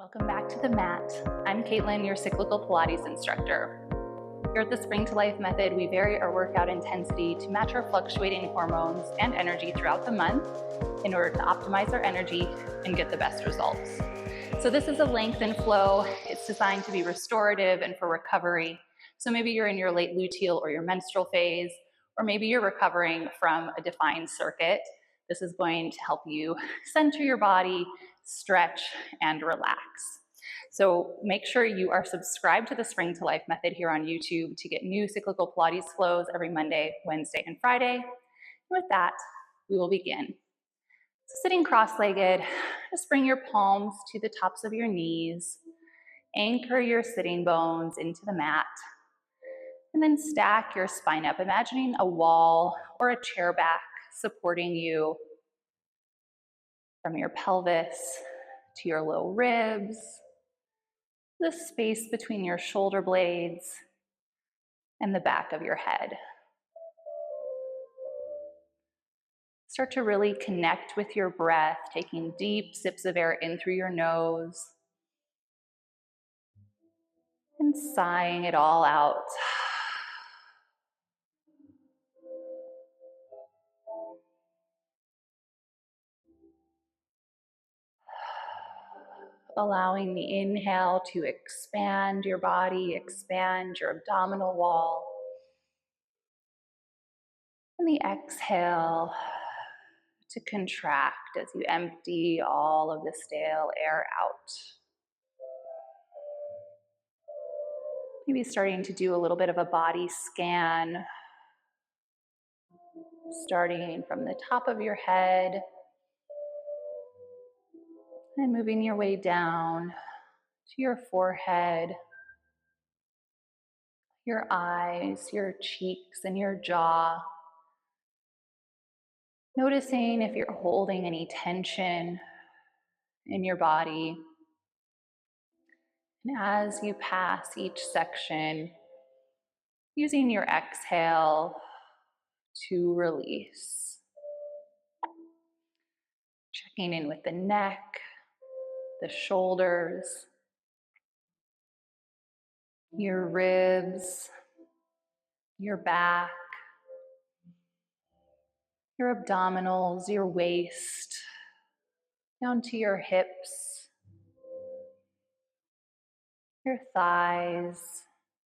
Welcome back to the mat. I'm Caitlin, your cyclical Pilates instructor. Here at the Spring to Life method, we vary our workout intensity to match our fluctuating hormones and energy throughout the month in order to optimize our energy and get the best results. So this is a lengthen flow. It's designed to be restorative and for recovery. So maybe you're in your late luteal or your menstrual phase, or maybe you're recovering from a defined circuit. This is going to help you center your body, stretch, and relax. So make sure you are subscribed to the Spring to Life method here on YouTube to get new cyclical Pilates flows every Monday, Wednesday, and Friday. And with that, we will begin. So sitting cross-legged, just bring your palms to the tops of your knees, anchor your sitting bones into the mat, and then stack your spine up, imagining a wall or a chair back supporting you from your pelvis to your low ribs, the space between your shoulder blades and the back of your head. Start to really connect with your breath, taking deep sips of air in through your nose and sighing it all out. Allowing the inhale to expand your body, expand your abdominal wall. And the exhale to contract as you empty all of the stale air out. Maybe starting to do a little bit of a body scan, starting from the top of your head and moving your way down to your forehead, your eyes, your cheeks, and your jaw. Noticing if you're holding any tension in your body. And as you pass each section, using your exhale to release. Checking in with the neck, the shoulders, your ribs, your back, your abdominals, your waist, down to your hips, your thighs,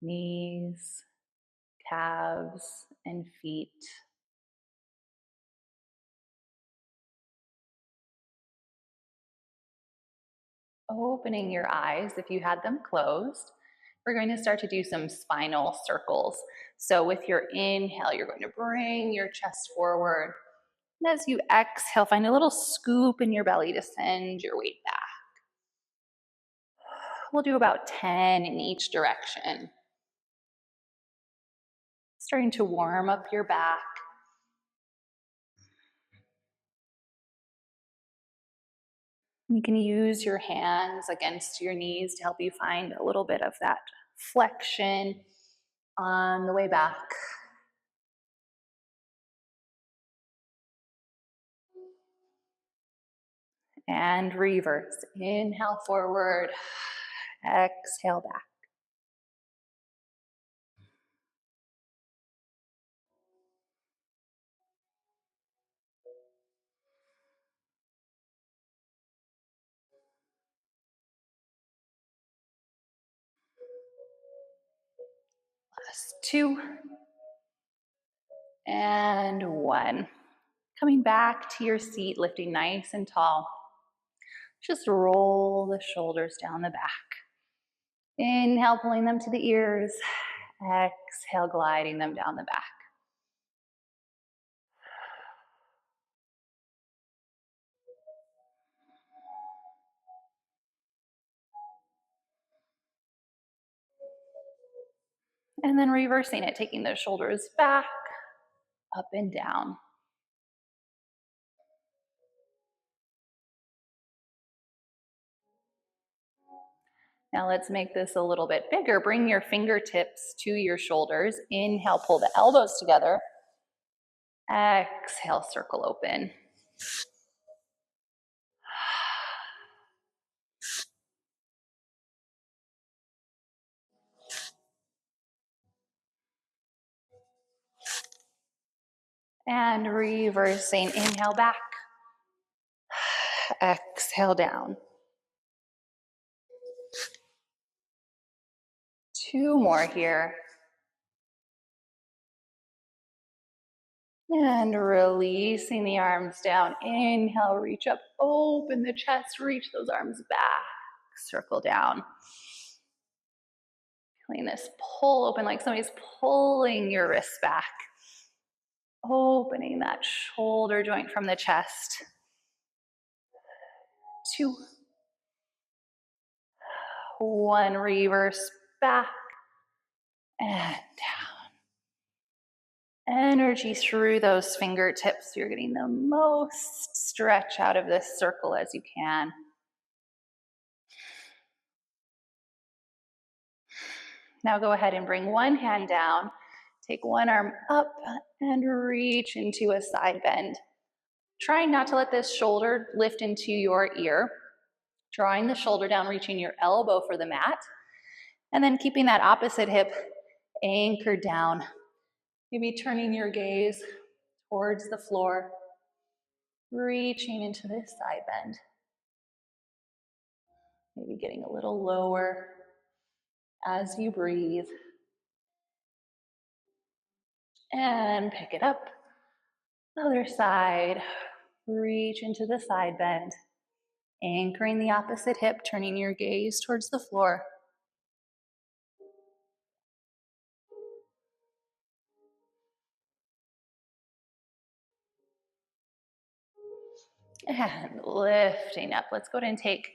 knees, calves, and feet. Opening your eyes if you had them closed. We're going to start to do some spinal circles. So with your inhale, you're going to bring your chest forward. And as you exhale, find a little scoop in your belly to send your weight back. We'll do about 10 in each direction. Starting to warm up your back. You can use your hands against your knees to help you find a little bit of that flexion on the way back. And reverse. Inhale forward, exhale back. Last 2. And 1. Coming back to your seat, lifting nice and tall. Just roll the shoulders down the back. Inhale, pulling them to the ears. Exhale, gliding them down the back. And then reversing it, taking those shoulders back, up and down. Now let's make this a little bit bigger. Bring your fingertips to your shoulders. Inhale, pull the elbows together. Exhale, circle open. And reversing, inhale back, exhale down. 2 more here. And releasing the arms down. Inhale, reach up, open the chest, reach those arms back, circle down. Feeling this pull open like somebody's pulling your wrist back. Opening that shoulder joint from the chest. 2, 1, reverse back and down. Energy through those fingertips. You're getting the most stretch out of this circle as you can. Now go ahead and bring one hand down. Take one arm up and reach into a side bend. Trying not to let this shoulder lift into your ear. Drawing the shoulder down, reaching your elbow for the mat. And then keeping that opposite hip anchored down. Maybe turning your gaze towards the floor. Reaching into this side bend. Maybe getting a little lower as you breathe. And pick it up. Other side. Reach into the side bend. Anchoring the opposite hip, turning your gaze towards the floor. And lifting up. Let's go ahead and take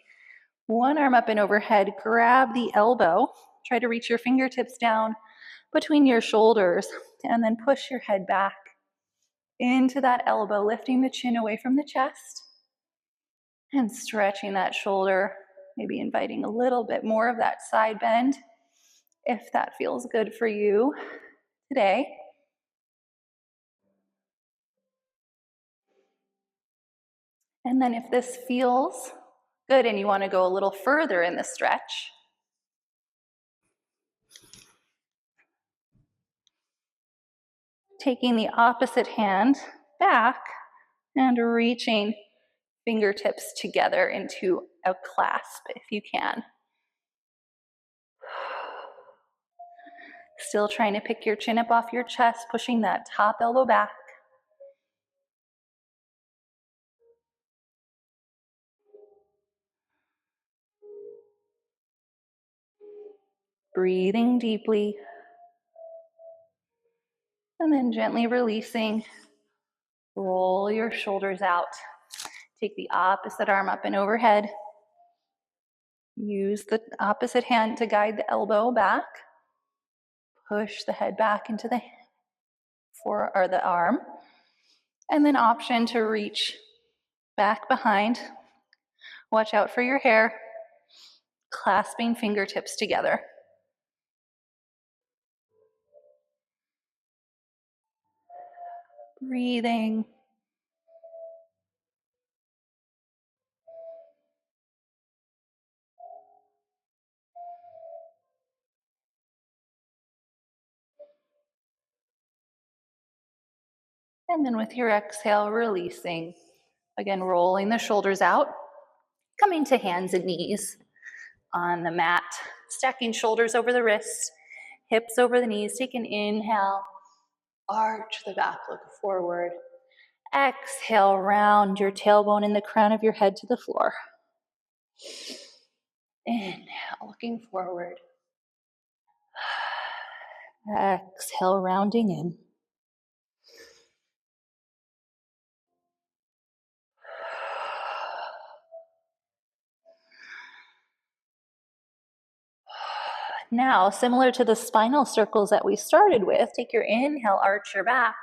one arm up and overhead. Grab the elbow. Try to reach your fingertips down between your shoulders. And then push your head back into that elbow, lifting the chin away from the chest. And stretching that shoulder. Maybe inviting a little bit more of that side bend, if that feels good for you today. And then if this feels good and you want to go a little further in the stretch, taking the opposite hand back and reaching fingertips together into a clasp if you can. Still trying to pick your chin up off your chest, pushing that top elbow back. Breathing deeply. And then gently releasing. Roll your shoulders out. Take the opposite arm up and overhead. Use the opposite hand to guide the elbow back. Push the head back into the arm. And then option to reach back behind. Watch out for your hair. Clasping fingertips together. Breathing. And then with your exhale, releasing. Again, rolling the shoulders out. Coming to hands and knees on the mat. Stacking shoulders over the wrists. Hips over the knees. Take an inhale. Arch the back, look forward. Exhale, round your tailbone and the crown of your head to the floor. Inhale, looking forward. Exhale, rounding in. Now, similar to the spinal circles that we started with, take your inhale, arch your back,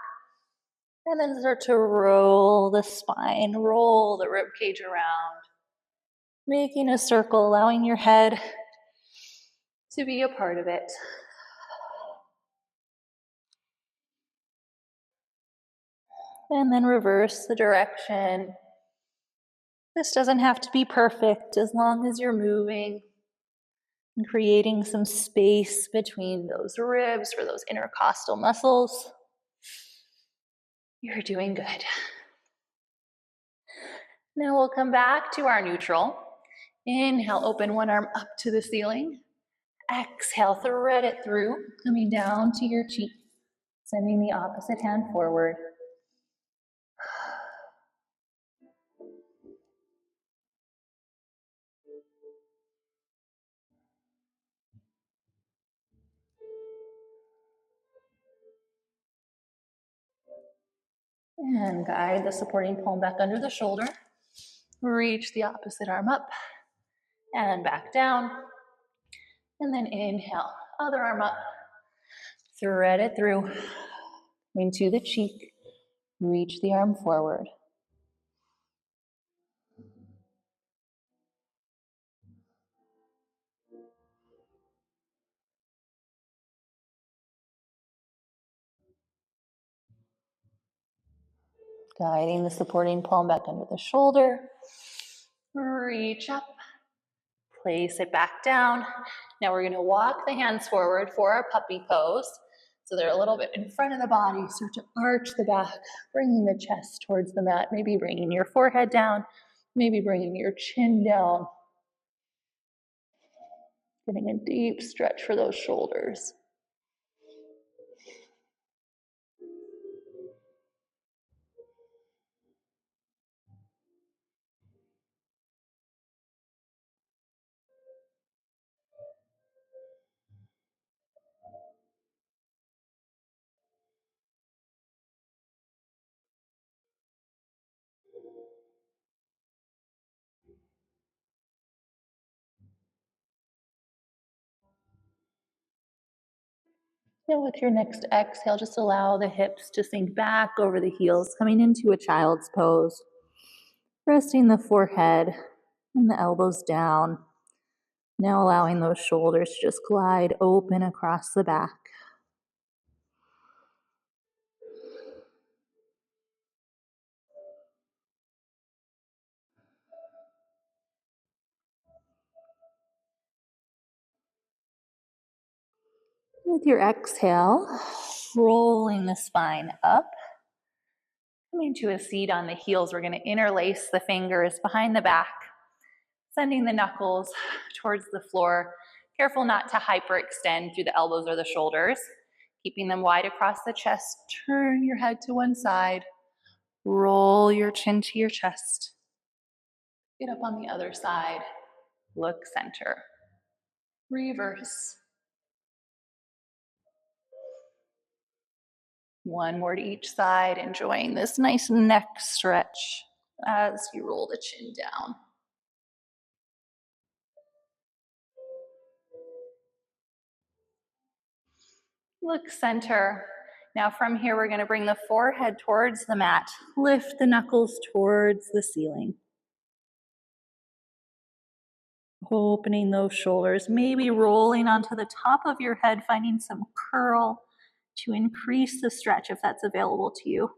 and then start to roll the spine, roll the rib cage around, making a circle, allowing your head to be a part of it. And then reverse the direction. This doesn't have to be perfect as long as you're moving and creating some space between those ribs for those intercostal muscles. You're doing good. Now we'll come back to our neutral. Inhale, open one arm up to the ceiling. Exhale, thread it through, coming down to your cheek, sending the opposite hand forward. And guide the supporting palm back under the shoulder. Reach the opposite arm up and back down. And then inhale, other arm up. Thread it through into the cheek. Reach the arm forward. Guiding the supporting palm back under the shoulder. Reach up. Place it back down. Now we're going to walk the hands forward for our puppy pose. So they're a little bit in front of the body. Start to arch the back, bringing the chest towards the mat, maybe bringing your forehead down, maybe bringing your chin down. Getting a deep stretch for those shoulders. Now with your next exhale, just allow the hips to sink back over the heels, coming into a child's pose. Resting the forehead and the elbows down. Now allowing those shoulders to just glide open across the back. With your exhale, rolling the spine up. Coming to a seat on the heels, we're going to interlace the fingers behind the back, sending the knuckles towards the floor. Careful not to hyperextend through the elbows or the shoulders. Keeping them wide across the chest. Turn your head to one side. Roll your chin to your chest. Get up on the other side. Look center. Reverse. One more to each side, enjoying this nice neck stretch as you roll the chin down. Look center. Now from here, we're going to bring the forehead towards the mat. Lift the knuckles towards the ceiling. Opening those shoulders, maybe rolling onto the top of your head, finding some curl to increase the stretch if that's available to you.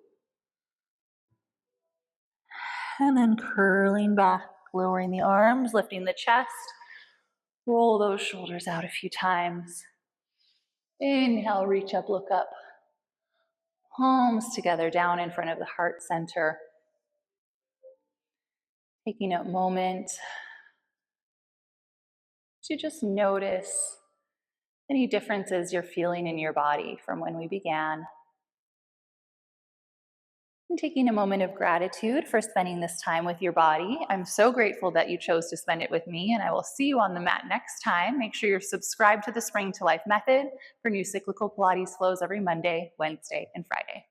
And then curling back, lowering the arms, lifting the chest. Roll those shoulders out a few times. Inhale, reach up, look up. Palms together down in front of the heart center. Taking a moment to just notice any differences you're feeling in your body from when we began. And taking a moment of gratitude for spending this time with your body. I'm so grateful that you chose to spend it with me, and I will see you on the mat next time. Make sure you're subscribed to the Spring to Life method for new cyclical Pilates flows every Monday, Wednesday, and Friday.